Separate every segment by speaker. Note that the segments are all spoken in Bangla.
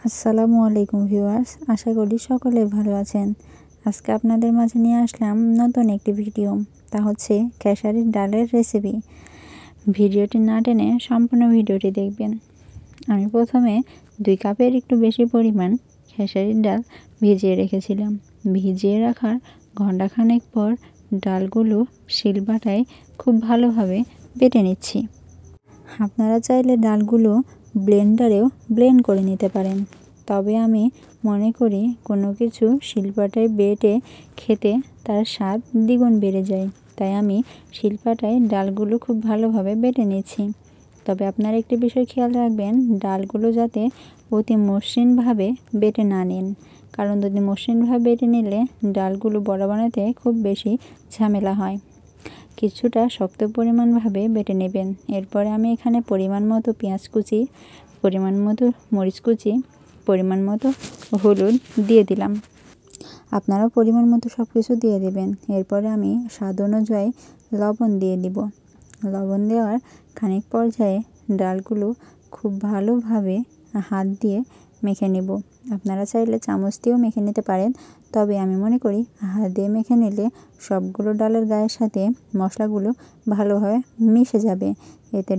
Speaker 1: আসসালামু আলাইকুম ভিউয়ার্স, আশা করি সকলে ভালো আছেন। আজকে আপনাদের মাঝে নিয়ে আসলাম নতুন একটি ভিডিও, তা হচ্ছে খেসারির ডালের রেসিপি। ভিডিওটি না টেনে সম্পূর্ণ ভিডিওটি দেখবেন। আমি প্রথমে 2 কাপের একটু বেশি পরিমাণ খেসারির ডাল ভিজিয়ে রেখেছিলাম। ভিজিয়ে রাখার ঘণ্টাখানেক পর ডালগুলো শিলবাটায় খুব ভালোভাবে বেটে নিচ্ছি। আপনারা চাইলে ডালগুলো ব্লেন্ডারেও ব্লেন্ড করে নিতে পারেন, তবে আমি মনে করি কোনো কিছু শিলপাটায় বেটে খেতে তার স্বাদ দ্বিগুণ বেড়ে যায়, তাই আমি শিলপাটায় ডালগুলো খুব ভালোভাবে বেটে নিচ্ছি। তবে আপনারা একটি বিষয় খেয়াল রাখবেন, ডালগুলো যাতে অতি মসৃণভাবে বেটে না নেন, কারণ যদি মসৃণভাবে বেটে নিলে ডালগুলো বড়া বানাতে খুব বেশি ঝামেলা হয়। কিছুটা শক্ত পরিমাণভাবে বেটে নেবেন। এরপরে আমি এখানে পরিমাণ মতো পেঁয়াজ কুচি, পরিমাণ মতো মরিচ কুচি, পরিমাণ মতো হলুদ দিয়ে দিলাম। আপনারাও পরিমাণ মতো সব কিছু দিয়ে দেবেন। এরপরে আমি স্বাদ অনুযায়ী লবণ দিয়ে দিব। লবণ দেওয়ার খানিক পর্যায়ে ডালগুলো খুব ভালোভাবে হাত দিয়ে মেখে নেব। আপনারা চাইলে চামচ দিয়েও মেখে নিতে পারেন, তবে আমি মনে করি হাত দিয়ে মেখে নিলে সবগুলো ডালের গায়ের সাথে মশলাগুলো ভালোভাবে মিশে যাবে, এতে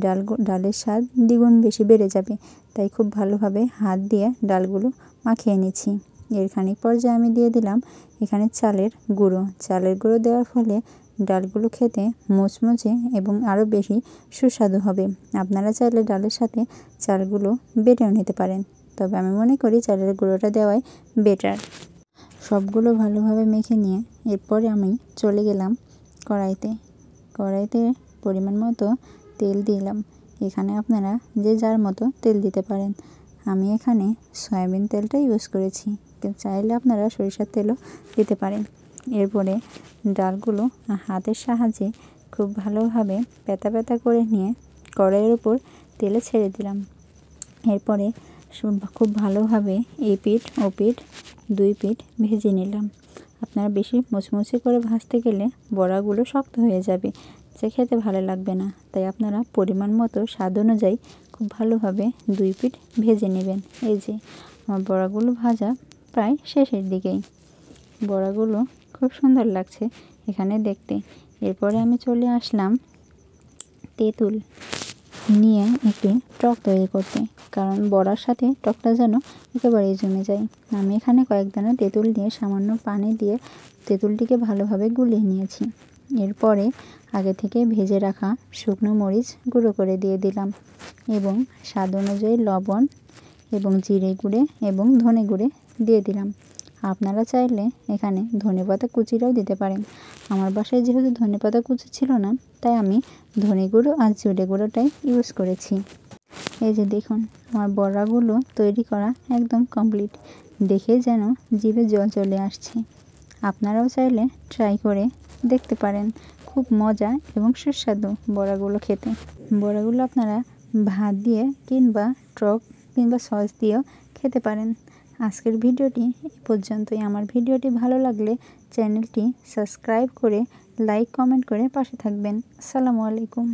Speaker 1: ডালের স্বাদ দ্বিগুণ বেশি বেড়ে যাবে। তাই খুব ভালোভাবে হাত দিয়ে ডালগুলো মাখিয়ে নিচ্ছি। এর খানিক পর্যায়ে আমি দিয়ে দিলাম এখানে চালের গুঁড়ো। চালের গুঁড়ো দেওয়ার ফলে ডালগুলো খেতে মুচমুচে এবং আরও বেশি সুস্বাদু হবে। আপনারা চাইলে ডালের সাথে চালগুলো বেটেও নিতে পারেন, তবে আমি মনে করি চালের গুঁড়োটা দেওয়াই বেটার। সবগুলো ভালোভাবে মেখে নিয়ে এরপরে আমি চলে গেলাম কড়াইতে পরিমাণ মতো তেল দিলাম। এখানে আপনারা যে যার মতো তেল দিতে পারেন। আমি এখানে সয়াবিন তেলটা ইউজ করেছি, কিন্তু চাইলে আপনারা সরিষার তেলও দিতে পারেন। এরপরে ডালগুলো হাতের সাহায্যে খুব ভালোভাবে পেতা করে নিয়ে কড়াইয়ের উপর তেলে ছেড়ে দিলাম। এরপরে খুব ভালোভাবে এই পিঠ ও পিঠ 2 পিঠ ভেজে নিলাম। আপনারা বেশি মুচমুচে করে ভাজতে গেলে বড়াগুলো শক্ত হয়ে যাবে, যা খেতে ভালো লাগবে না। তাই আপনারা পরিমাণ মতো স্বাদ অনুযায়ী খুব ভালোভাবে 2 পিঠ ভেজে নেবেন। এই যে আমার বড়াগুলো ভাজা প্রায় শেষের দিকেই। বড়াগুলো খুব সুন্দর লাগছে এখানে দেখতে। এরপরে আমি চলে আসলাম তেঁতুল নিয়ে একটি টক তৈরি করতে, কারণ বড়ার সাথে টকটা যেন একেবারেই জমে যায়। আমি এখানে কয়েক দানা তেঁতুল দিয়ে সামান্য পানি দিয়ে তেঁতুলটিকে ভালোভাবে গুলিয়ে নিয়েছি। এরপরে আগে থেকে ভেজে রাখা শুকনো মরিচ গুঁড়ো করে দিয়ে দিলাম এবং স্বাদ অনুযায়ী লবণ এবং জিরে গুঁড়ে এবং ধনে গুঁড়ে দিয়ে দিলাম। আপনারা চাইলে এখানে ধনেপাতা কুচিটাও দিতে পারেন। আমার বাসায় যেহেতু ধনেপাতা কুচি ছিল না, তাই আমি ধনে গুঁড়ো আর জিরে গুঁড়োটাই ইউজ করেছি। এই যে দেখুন, আমার বড়াগুলো তৈরি করা একদম কমপ্লিট। দেখে যেন জিভে জল চলে আসছে। আপনারাও চাইলে ট্রাই করে দেখতে পারেন। খুব মজা এবং সুস্বাদু বড়াগুলো খেতে। বড়াগুলো আপনারা ভাত দিয়ে কিংবা টক কিংবা সস দিয়েও খেতে পারেন। আজকের ভিডিওটি এই পর্যন্তই। আমার ভিডিওটি ভালো লাগলে চ্যানেলটি সাবস্ক্রাইব করে লাইক কমেন্ট করে পাশে থাকবেন। আসসালামু আলাইকুম।